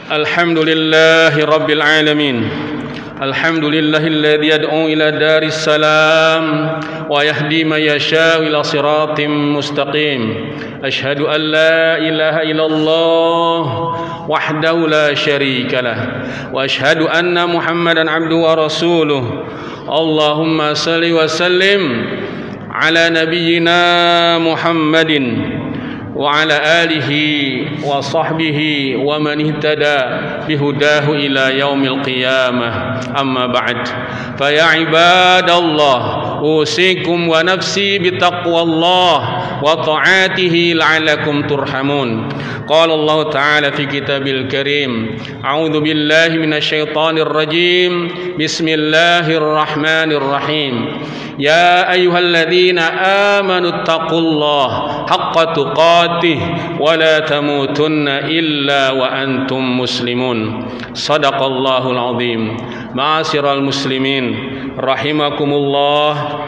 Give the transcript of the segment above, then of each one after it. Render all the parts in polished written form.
Alhamdulillahi Rabbil Alamin. Alhamdulillahilladzi yad'u ila daris salam wa yahdi man yasha'u ila siratim mustaqim. Asyhadu an la ilaha illallah wahdahu la syarika lah wa asyhadu anna Muhammadan abduhu wa rasuluh. Allahumma salli wa sallim ala nabiyyina Muhammadin wa ala alihi wa sahbihi wa man ihtada bihudahu ila yaumil qiyamah. Amma ba'd. Fa ya ibadallah, usikum wa nafsi bitaqwallah wa ta'atihi la'allakum turhamun. Qala Allah Ta'ala fi kitabil karim, a'udzu billahi minasyaitonir rajim. Bismillahirrahmanirrahim. Ya ayyuhalladzina amanu taqullaha haqqa tuqatih wa la tamutunna illa wa antum muslimun. Shadaqallahul azim. Ma'asyiral muslimin rahimakumullah,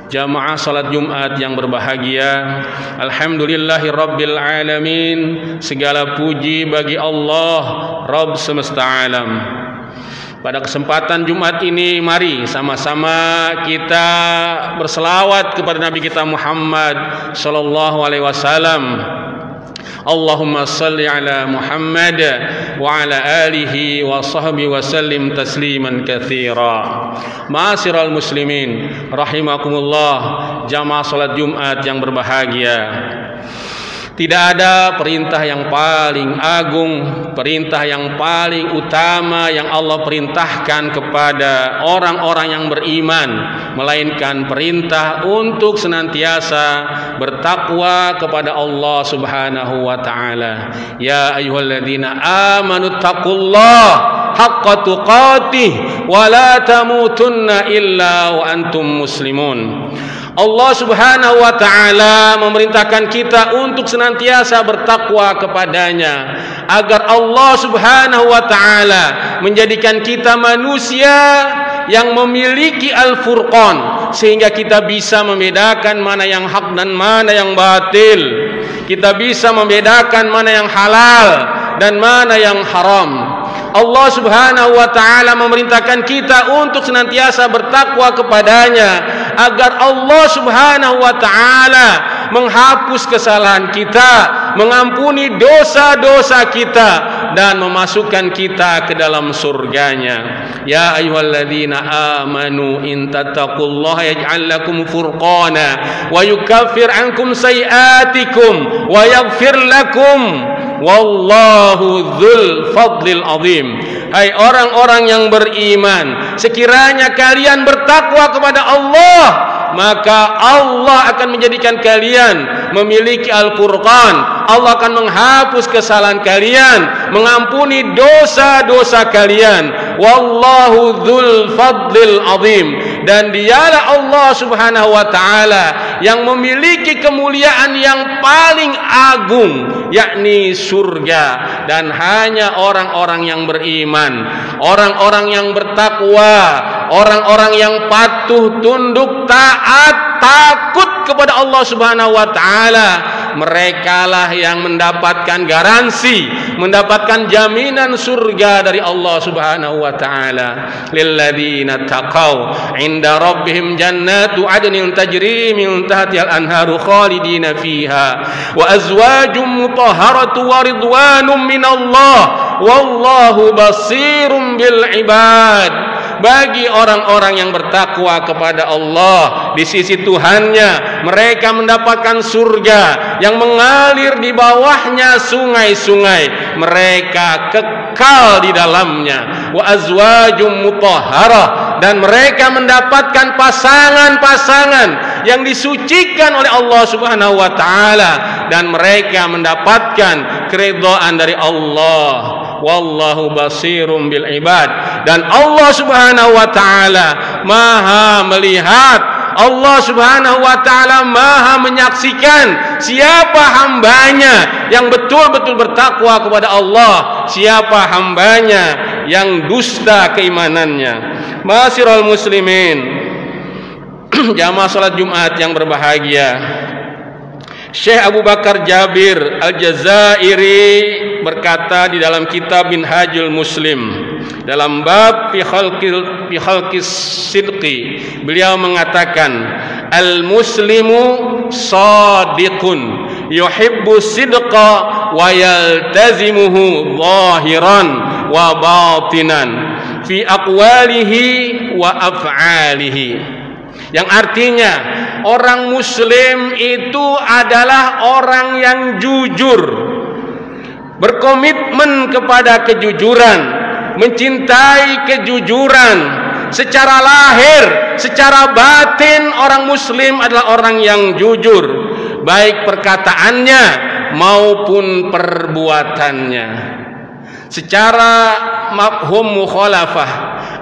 jamaah salat Jumat yang berbahagia. Alhamdulillahi Rabbil Alamin. Segala puji bagi Allah, Rabb semesta alam. Pada kesempatan Jumat ini, mari sama-sama kita berselawat kepada Nabi kita Muhammad sallallahu alaihi wasallam. Allahumma salli ala Muhammad wa ala alihi wa sahbihi wa sallim tasliman katsira. Ma'asyiral muslimin rahimakumullah, jamaah salat Jumat yang berbahagia. Tidak ada perintah yang paling agung, perintah yang paling utama yang Allah perintahkan kepada orang-orang yang beriman, melainkan perintah untuk senantiasa bertakwa kepada Allah Subhanahu wa ta'ala. Ya ayyuhalladzina amanu taqullaha haqqa tuqatih wa la tamutunna illa wa antum muslimun. Allah Subhanahu wa ta'ala memerintahkan kita untuk senantiasa bertakwa kepadanya, agar Allah Subhanahu wa ta'ala menjadikan kita manusia yang memiliki Al-Furqan, sehingga kita bisa membedakan mana yang hak dan mana yang batil. Kita bisa membedakan mana yang halal dan mana yang haram. Allah Subhanahu wa ta'ala memerintahkan kita untuk senantiasa bertakwa kepadanya, agar Allah Subhanahu wa ta'ala menghapus kesalahan kita, mengampuni dosa-dosa kita, dan memasukkan kita ke dalam surganya. Ya ayyuhalladzina amanu in tattaqullaha yaj'al lakum furqana wa yukaffir ankum sayi'atikum wa yaghfir lakum wallahu dzul fadlil azim. Hai orang-orang yang beriman, sekiranya kalian bertakwa kepada Allah, maka Allah akan menjadikan kalian memiliki Al-Furqan. Allah akan menghapus kesalahan kalian, mengampuni dosa-dosa kalian. Wallahu dzul fadlil azim. Dan dialah Allah Subhanahu wa ta'ala yang memiliki kemuliaan yang paling agung, yakni surga. Dan hanya orang-orang yang beriman, orang-orang yang bertakwa, orang-orang yang patuh, tunduk, taat, takut kepada Allah Subhanahu wa ta'ala, merekalah yang mendapatkan garansi, mendapatkan jaminan surga dari Allah Subhanahu wa ta'ala. Lilladzina taqaw inda rabbihim jannatu adnin tajri min tahtihal anharu khalidina fiha wa azwajum mutahharatu wa ridwanum minallah wallahu basirum bil ibad. Bagi orang-orang yang bertakwa kepada Allah di sisi Tuhannya, mereka mendapatkan surga yang mengalir di bawahnya sungai-sungai. Mereka kekal di dalamnya. Wa azwajum mutahharah, dan mereka mendapatkan pasangan-pasangan yang disucikan oleh Allah Subhanahu wa ta'ala, dan mereka mendapatkan keridhaan dari Allah. Wallahu basirum bil ibad. Dan Allah Subhanahu wa ta'ala maha melihat, Allah Subhanahu wa ta'ala maha menyaksikan siapa hambanya yang betul-betul bertakwa kepada Allah, siapa hambanya yang dusta keimanannya. Ma'asyiral muslimin, jamaah salat Jumat yang berbahagia, Syekh Abu Bakar Jabir Al-Jazairi berkata di dalam kitab Minhajul Muslim dalam bab fi khalqis sidqi, beliau mengatakan al-muslimu shadiqun yuhibbu sidqa wa yaltazimuhu zahiran wa batinan fi aqwalihi wa af'alihi. Yang artinya orang muslim itu adalah orang yang jujur, berkomitmen kepada kejujuran, mencintai kejujuran secara lahir, secara batin. Orang muslim adalah orang yang jujur, baik perkataannya maupun perbuatannya. Secara mafhum mukhalafah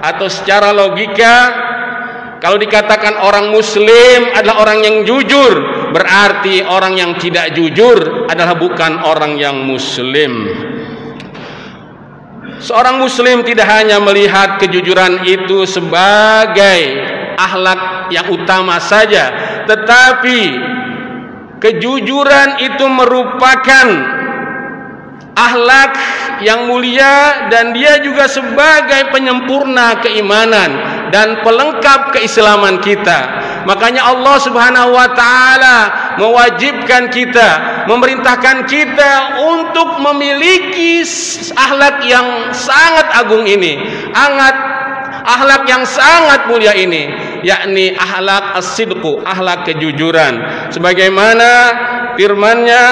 atau secara logika, kalau dikatakan orang muslim adalah orang yang jujur, berarti orang yang tidak jujur adalah bukan orang yang muslim. Seorang muslim tidak hanya melihat kejujuran itu sebagai akhlak yang utama saja, tetapi kejujuran itu merupakan akhlak yang mulia, dan dia juga sebagai penyempurna keimanan dan pelengkap keislaman kita. Makanya Allah Subhanahu wa taala mewajibkan kita, memerintahkan kita untuk memiliki akhlak yang sangat agung ini, akhlak yang sangat mulia ini, yakni akhlak as-sidqu, akhlak kejujuran. Sebagaimana firman-Nya,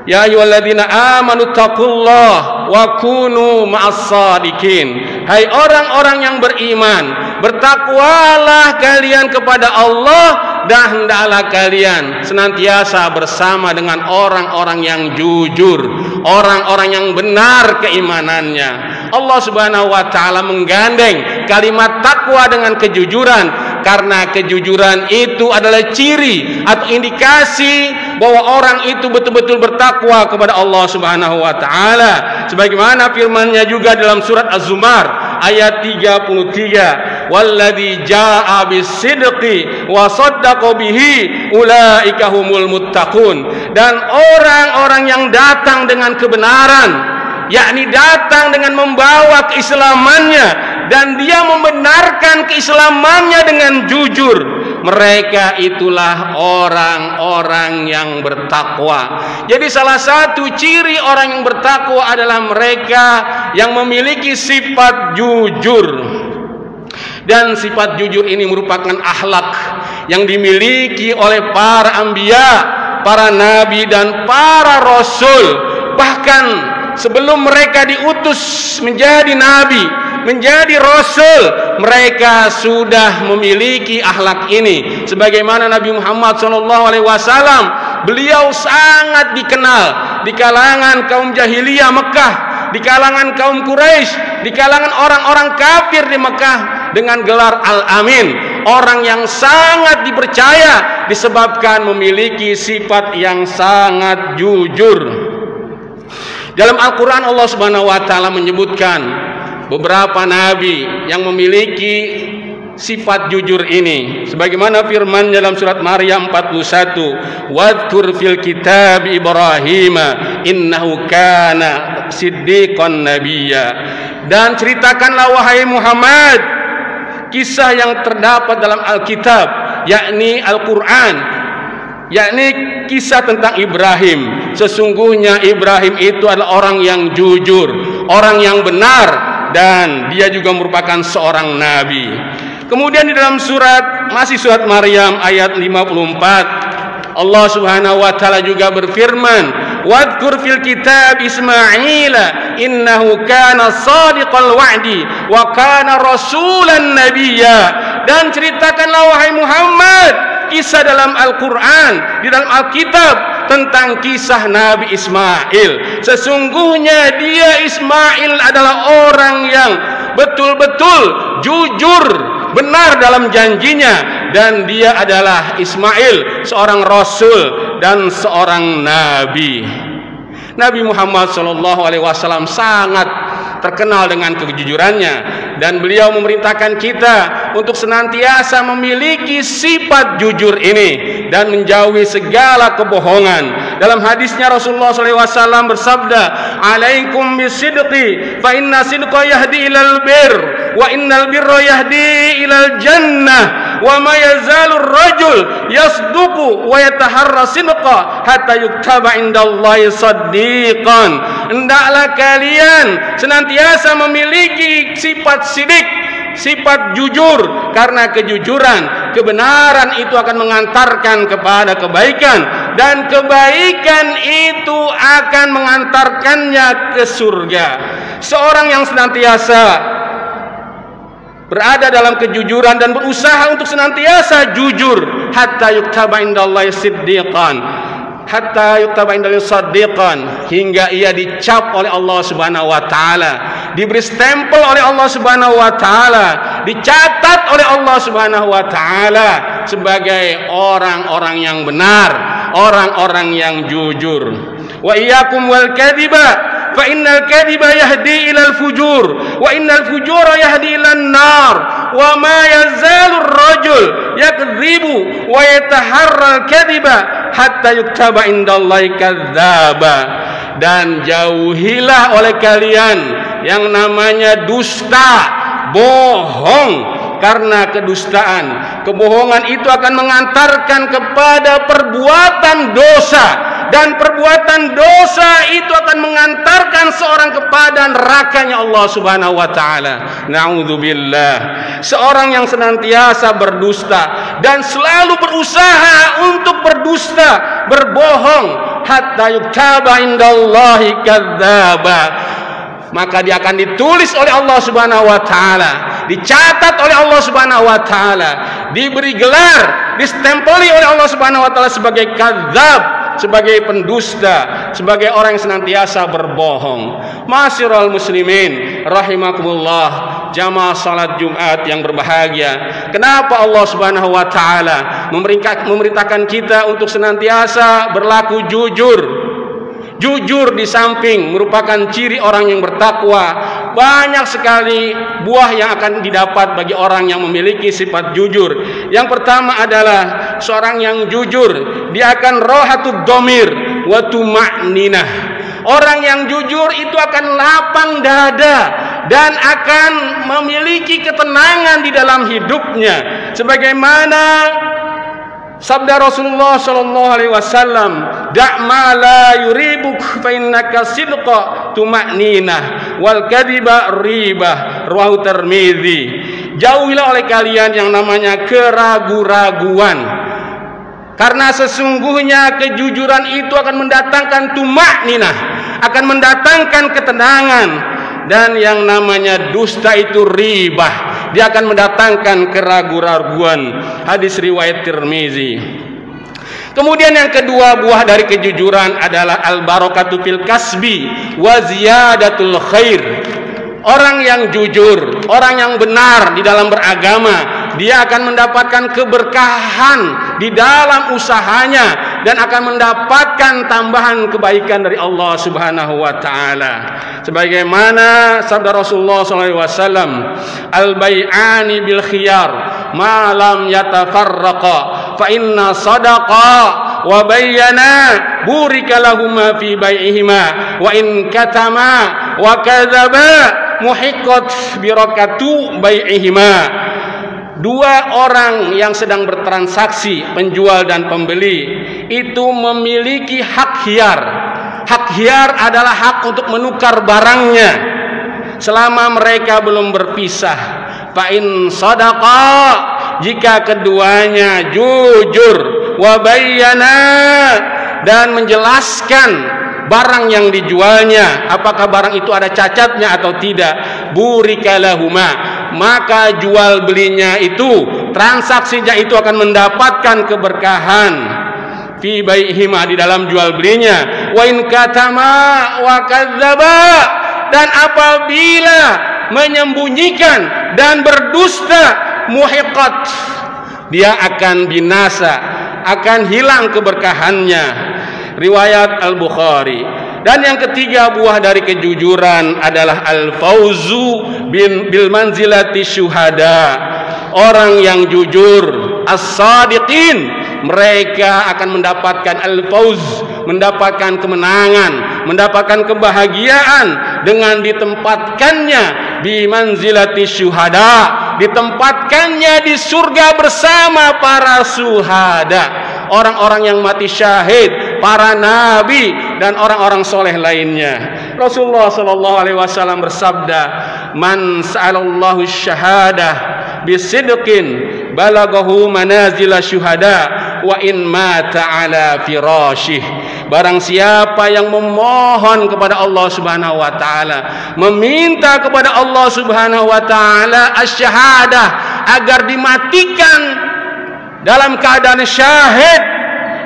ya ayyuhalladzina amanu taqullaha wa kunu ma'as-shadiqin. Hai orang-orang yang beriman, bertakwalah kalian kepada Allah, dan hendaklah kalian senantiasa bersama dengan orang-orang yang jujur, orang-orang yang benar keimanannya. Allah Subhanahu wa taala menggandeng kalimat takwa dengan kejujuran, karena kejujuran itu adalah ciri atau indikasi bahwa orang itu betul-betul bertakwa kepada Allah Subhanahu wa taala. Sebagaimana firman-Nya juga dalam surat Az-Zumar ayat 33, walladzi jaa'a bis-sidqi wa saddaqa bihi ulaika humul muttaqun. Dan orang-orang yang datang dengan kebenaran, yakni datang dengan membawa keislamannya dan dia membenarkan keislamannya dengan jujur, mereka itulah orang-orang yang bertakwa. Jadi salah satu ciri orang yang bertakwa adalah mereka yang memiliki sifat jujur. Dan sifat jujur ini merupakan akhlak yang dimiliki oleh para anbiya, para nabi dan para rasul. Bahkan sebelum mereka diutus menjadi nabi, menjadi rasul, mereka sudah memiliki akhlak ini. Sebagaimana Nabi Muhammad SAW, beliau sangat dikenal di kalangan kaum jahiliyah Mekah, di kalangan kaum Quraisy, di kalangan orang-orang kafir di Mekah dengan gelar Al-Amin, orang yang sangat dipercaya disebabkan memiliki sifat yang sangat jujur. Dalam Al-Quran Allah Subhanahu wa taala menyebutkan beberapa nabi yang memiliki sifat jujur ini. Sebagaimana firman dalam surat Maryam 41, wadhkur fil kitab Ibrahim innahu kana siddiqan nabiyya. Dan ceritakanlah wahai Muhammad kisah yang terdapat dalam Alkitab, yakni Al-Quran, yakni kisah tentang Ibrahim. Sesungguhnya Ibrahim itu adalah orang yang jujur, orang yang benar, dan dia juga merupakan seorang nabi. Kemudian di dalam masih surat Maryam ayat 54, Allah Subhanahu wa taala juga berfirman, wadhkur fil kitab Ismaila innahu kana shadiqal wa'di wa kana rasulan nabiyya. Dan ceritakanlah wahai Muhammad kisah dalam Al-Quran, di dalam Alkitab, tentang kisah Nabi Ismail. Sesungguhnya dia Ismail adalah orang yang betul-betul jujur, benar dalam janjinya, dan dia adalah Ismail seorang rasul dan seorang nabi. Nabi Muhammad SAW sangat terkenal dengan kejujurannya, dan beliau memerintahkan kita untuk senantiasa memiliki sifat jujur ini dan menjauhi segala kebohongan. Dalam hadisnya Rasulullah SAW bersabda, "Alaikum bisidqi, fa inna sidqa yahdi ilal bir, wa innal birra yahdi ilal jannah, wa ma yazalur rajul yasduqu wa yataharra sidqa hatta yuktaba indallahi saddiqan." Hendaklah kalian senantiasa memiliki sifat sidik, sifat jujur, karena kejujuran, kebenaran itu akan mengantarkan kepada kebaikan, dan kebaikan itu akan mengantarkannya ke surga. Seorang yang senantiasa berada dalam kejujuran dan berusaha untuk senantiasa jujur, hatta yuktaba indallahi siddiqan, hatta yuktaba indallahi saddiqan, hingga ia dicap oleh Allah Subhanahu wa taala, diberi stempel oleh Allah Subhanahu wa taala, dicatat oleh Allah Subhanahu wa taala sebagai orang-orang yang benar, orang-orang yang jujur. Wa iyyakum wal kadhiba, fa innal kadhiba yahdi ilal fujur, wa innal fujura yahdi ilan nar, wa ma yazalu rajul yakdzibu wa yataharra al kadhiba hatta yuktaba indallahi kadzdzaba. Dan jauhilah oleh kalian yang namanya dusta, bohong, karena kedustaan, kebohongan itu akan mengantarkan kepada perbuatan dosa, dan perbuatan dosa itu akan mengantarkan seorang kepada nerakanya Allah Subhanahu wa taala. Na'udzubillah. Seorang yang senantiasa berdusta dan selalu berusaha untuk berdusta, berbohong, hatta yuktaba indallahi kadzdzaba, maka dia akan ditulis oleh Allah Subhanahu wa taala, dicatat oleh Allah Subhanahu wa taala, diberi gelar, distempeli oleh Allah Subhanahu wa taala sebagai kadzdzab, sebagai pendusta, sebagai orang yang senantiasa berbohong. Ma'asyiral muslimin rahimakumullah, jamaah salat Jumat yang berbahagia, kenapa Allah Subhanahu wa taala memerintahkan kita untuk senantiasa berlaku jujur? Jujur di samping merupakan ciri orang yang bertakwa, banyak sekali buah yang akan didapat bagi orang yang memiliki sifat jujur. Yang pertama adalah seorang yang jujur, dia akan rohatud domir wa tuma'ninah. Orang yang jujur itu akan lapang dada dan akan memiliki ketenangan di dalam hidupnya, sebagaimana sabda Rasulullah sallallahu alaihi wasallam, "Da' ma la yuribuk fa innaka sidqa tuma'ninah wal kadhiba ribah." Rawahu Tirmizi. Jauhilah oleh kalian yang namanya keraguan-raguan, karena sesungguhnya kejujuran itu akan mendatangkan tuma'ninah, akan mendatangkan ketenangan, dan yang namanya dusta itu ribah, dia akan mendatangkan keraguan-raguan. Hadis riwayat Tirmizi. Kemudian yang kedua buah dari kejujuran adalah al-barakatu fil kasbi wa ziyadatul khair. Orang yang jujur, orang yang benar di dalam beragama, dia akan mendapatkan keberkahan di dalam usahanya dan akan mendapatkan tambahan kebaikan dari Allah Subhanahu wa taala. Sebagaimana sabda Rasulullah SAW, "Al-bai'ani bil khiyar ma lam yatafarraqa fa inna sadaqa wa bayyana burika lahuma fi bai'ihima wa in katama wa kadzaba muhiqqat birakatu bai'ihima." Dua orang yang sedang bertransaksi, penjual dan pembeli, itu memiliki hak khiyar. Hak khiyar adalah hak untuk menukar barangnya selama mereka belum berpisah. Fa in sadaqa, jika keduanya jujur, wa bayyana, dan menjelaskan barang yang dijualnya, apakah barang itu ada cacatnya atau tidak, burika lahuma, maka jual belinya itu, transaksinya itu akan mendapatkan keberkahan fi bai'ihima, di dalam jual belinya. Wa in katama wa kadzdzaba, dan apabila menyembunyikan dan berdusta, muhiqqat, dia akan binasa, akan hilang keberkahannya. Riwayat Al-Bukhari. Dan yang ketiga buah dari kejujuran adalah al-fauzu bil manzilati syuhada. Orang yang jujur, as-sadiqin, mereka akan mendapatkan al-fauz, mendapatkan kemenangan, mendapatkan kebahagiaan dengan ditempatkannya bi manzilati syuhada, ditempatkannya di surga bersama para syuhada, orang-orang yang mati syahid, para nabi dan orang-orang soleh lainnya. Rasulullah sallallahu alaihi wasallam bersabda, "Man sa'alallahu syahadah bisidqin balaghahu manazila syuhada wa in mata ala firasyih." Barang siapa yang memohon kepada Allah Subhanahu wa taala, meminta kepada Allah Subhanahu wa taala asy-syahadah, agar dimatikan dalam keadaan syahid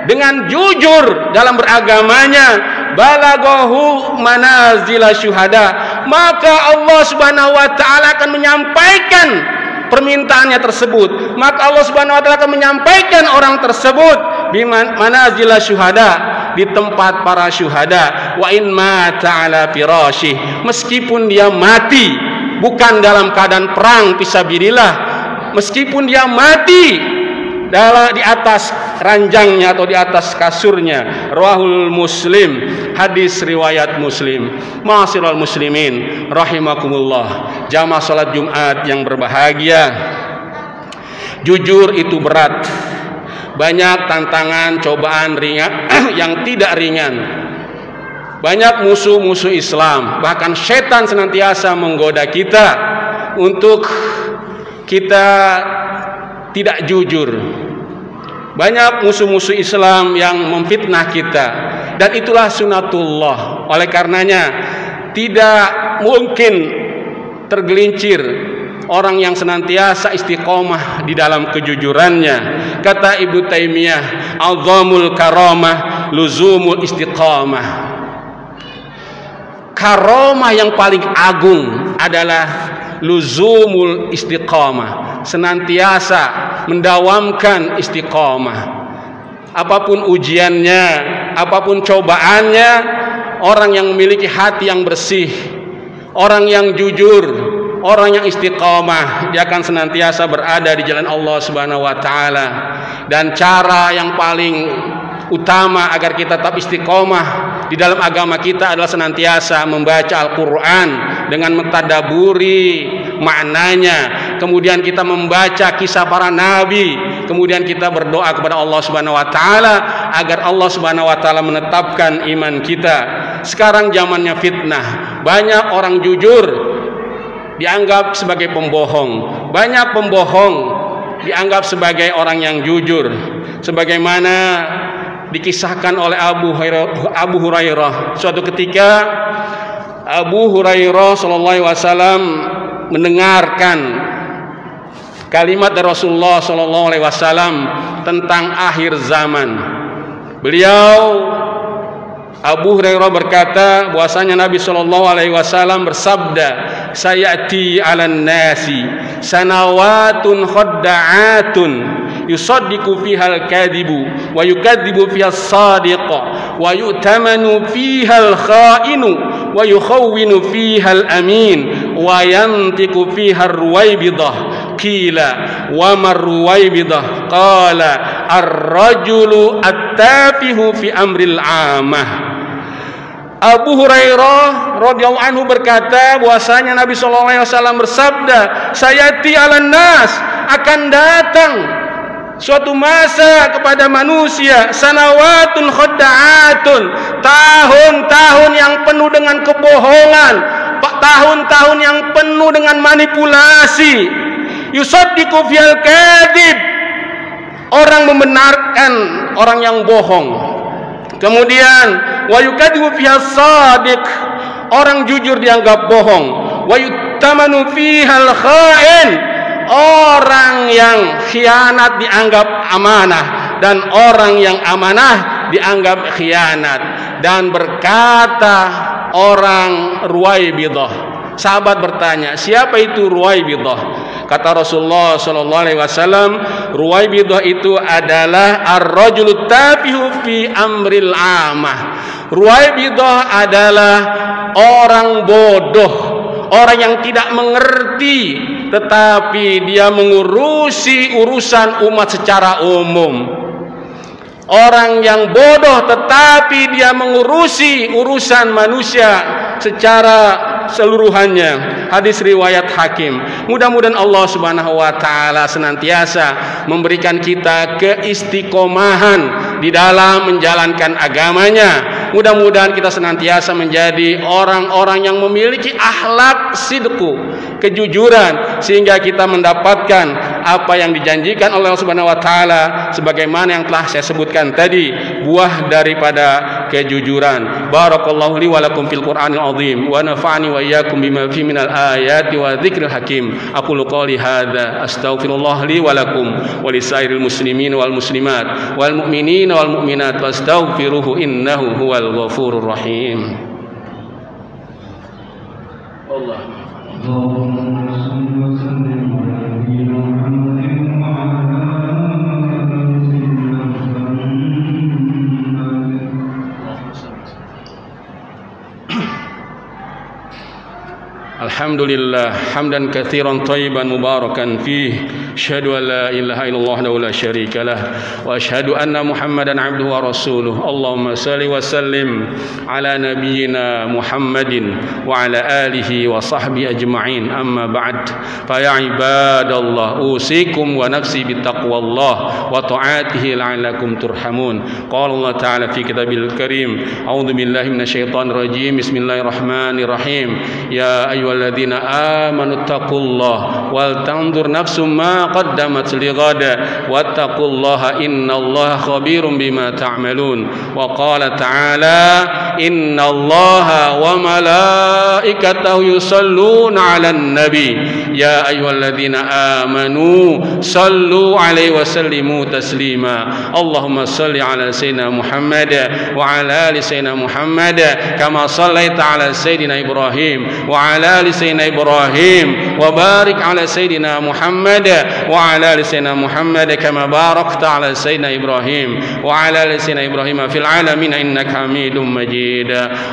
dengan jujur dalam beragamanya, balaghahu manazila syuhada, maka Allah Subhanahu wa taala akan menyampaikan permintaannya tersebut. Maka Allah Subhanahu wa taala akan menyampaikan orang tersebut bi manazila syuhada, di tempat para syuhada. Wa in mata ala firasyih, meskipun dia mati bukan dalam keadaan perang fisabilillah, meskipun dia mati di atas ranjangnya atau di atas kasurnya. Rawahul Muslim, hadis riwayat Muslim. Ma'asyiral muslimin rahimakumullah, jamaah salat Jumat yang berbahagia, jujur itu berat. Banyak tantangan, cobaan ringan yang tidak ringan. Banyak musuh-musuh Islam, bahkan setan senantiasa menggoda kita untuk kita tidak jujur. Banyak musuh-musuh Islam yang memfitnah kita, dan itulah sunatullah. Oleh karenanya tidak mungkin tergelincir orang yang senantiasa istiqomah di dalam kejujurannya. Kata Ibnu Taimiyah, azamul karamah luzumul istiqamah. Karamah yang paling agung adalah luzumul istiqamah, senantiasa mendawamkan istiqamah. Apapun ujiannya, apapun cobaannya, orang yang memiliki hati yang bersih, orang yang jujur, orang yang istiqamah, dia akan senantiasa berada di jalan Allah Subhanahu wa taala. Dan cara yang paling utama agar kita tetap istiqomah di dalam agama kita adalah senantiasa membaca Al-Quran dengan mentadaburi maknanya, kemudian kita membaca kisah para nabi, kemudian kita berdoa kepada Allah Subhanahu wa taala agar Allah Subhanahu wa taala menetapkan iman kita. Sekarang zamannya fitnah, banyak orang jujur dianggap sebagai pembohong, banyak pembohong dianggap sebagai orang yang jujur, sebagaimana dikisahkan oleh Abu Hurairah. Suatu ketika Abu Hurairah sallallahu alaihi wasallam mendengarkan kalimat dari Rasulullah sallallahu alaihi wasallam tentang akhir zaman. Beliau Abu Hurairah berkata bahwasanya Nabi sallallahu alaihi wasallam bersabda, "Sayati 'alan nasi sanawatun khadda'atun yusaddiqu fiha al-kadhibu wa yukadzibu fiha as-sadiq wa yu'tamanu fiha al-kha'inu wa yukhawwinu fiha al-amin wa yantiqu fiha ar-ruwaybidah." Qila wa marruwaybidah? Qala ar-rajulu at-tafihu fi amril 'amah. Abu Hurairah radhiyallahu anhu berkata bahwasanya Nabi sallallahu alaihi wasallam bersabda, "Sayati 'alan nas, akan datang suatu masa kepada manusia, sanawatun khadda'atun, tahun-tahun yang penuh dengan kebohongan, tahun-tahun yang penuh dengan manipulasi. Yusaddiqu fil kadzib, orang membenarkan orang yang bohong. Kemudian wa yukadzibu fiha as-sadiq, orang jujur dianggap bohong. Wa yutamanu fiha al-kha'in, orang yang khianat dianggap amanah, dan orang yang amanah dianggap khianat." Dan berkata orang Ruwaybidah. Sahabat bertanya, siapa itu Ruwaybidah? Kata Rasulullah sallallahu alaihi wasallam, Ruwaybidah itu adalah ar-rajulu tafihu fi amril 'amah, Ruwaibidah adalah orang bodoh, orang yang tidak mengerti, tetapi dia mengurusi urusan umat secara umum. Orang yang bodoh tetapi dia mengurusi urusan manusia secara seluruhannya. Hadis riwayat Hakim. Mudah-mudahan Allah Subhanahu wa taala senantiasa memberikan kita keistiqomahan di dalam menjalankan agamanya. Mudah-mudahan kita senantiasa menjadi orang-orang yang memiliki akhlak sidqu, kejujuran, sehingga kita mendapatkan apa yang dijanjikan oleh Allah Subhanahu wa taala sebagaimana yang telah saya sebutkan tadi, buah daripada kejujuran. Barakallahu li wa lakum fil Qur'anil azim wa nafa'ani wa iyyakum bima fi minal ayati wa dzikril hakim. Aqulu qali hadza astaghfirullah li wa lakum wa lisairil muslimin wal muslimat wal mu'minin wal mu'minat fastaghfiruhu innahu huwal ghafurur rahim. Allah. Alhamdulillah hamdan katsiran thayyiban mubarakan fih. Asyhadu an la ilaha illallah wahdahu la syarika lah wa asyhadu anna Muhammadan abduhu wa rasuluh. Allahumma shalli wa sallim ala nabiyyina Muhammadin wa ala alihi wa sahbihi ajma'in. Amma ba'd. Fa ya ibadallah usikum wa nafsi bittaqwallah wa ta'atihi la'allakum turhamun. Qala Allah ta'ala fi kitabil karim. A'udzu billahi minasyaitonir rajim. Bismillahirrahmanirrahim. Ya الذين آمنوا اتقوا الله ولتنظر نفس ما قدمت لغد واتقوا الله إن الله خبير بما تعملون. وقال تعالى إن الله وملائكته يصلون على النبي يا أيها الذين آمنوا صلوا عليه وسلموا تسليما. اللهم صل على سيدنا محمد وعلى آل سيدنا محمد كما صليت على سيدنا إبراهيم وعلى آل سيدنا إبراهيم وبارك على سيدنا محمد وعلى آل سيدنا محمد كما باركت على سيدنا إبراهيم وعلى آل سيدنا إبراهيم في العالمين إنك حميد مجيد.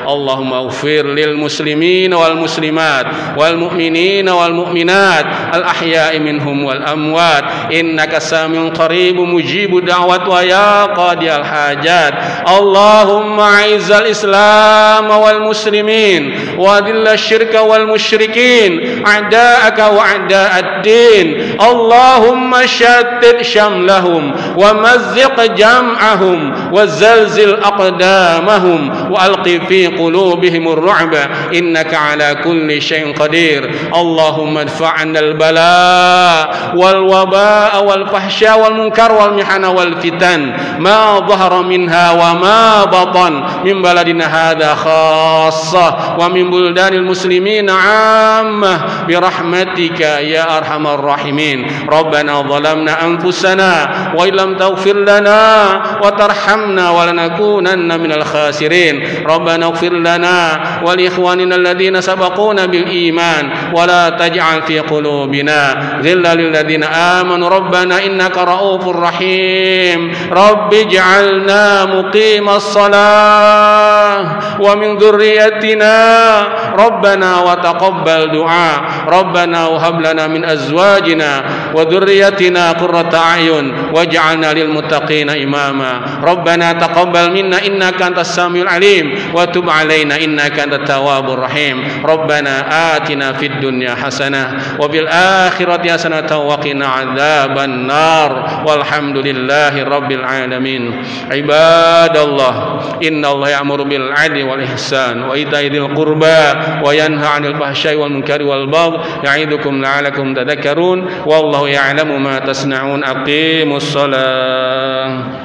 اللهم اغفر للمسلمين والمسلمات والمؤمنين والمؤمنات الأحياء منهم والأموات إنك سامع قريب مجيب الدعوات ويا قاضي الحاجات. اللهم أعز الإسلام والمسلمين وأذل الشرك والمشركين أعداءك وأعداء الدين. اللهم شتت شملهم ومزق جمعهم وزلزل أقدامهم وألق في قلوبهم الرعب إنك على كل شيء قدير. اللهم ادفع عنا البلاء والوباء والفحشاء والمنكر والمحن والفتن ما ظهر منها وما بطن من بلدنا هذا خاصة ومن بلدان المسلمين عامة برحمتك يا أرحم الراحمين. ربنا ظلمنا أنفسنا وإن لم تغفر لنا وترحمنا ولنكونن من الخاسرين. ربنا اغفر لنا ولإخواننا الذين سبقونا بالإيمان ولا تجعل في قلوبنا غلا للذين آمنوا ربنا إنك رؤوف رحيم. رب اجعلنا مقيم الصلاة ومن ذريتنا ربنا وتقبل دعاء. ربنا وهب لنا من أزواجنا وذريتنا قرة أعين واجعلنا للمتقين إماما. ربنا تقبل منا إنك أنت السميع العليم وتب علينا إنك أنت التواب الرحيم. ربنا آتنا في الدنيا حسنة وفي الآخرة حسنة وقنا عذاب النار والحمد لله رب العالمين. عباد الله إن الله يأمر بالعدل والإحسان وإيتاء ذي القربى وينهى عن الفحشاء والمنكر والبغي يعظكم لعلكم تذكرون والله يعلم ما تصنعون. أقيموا الصلاة.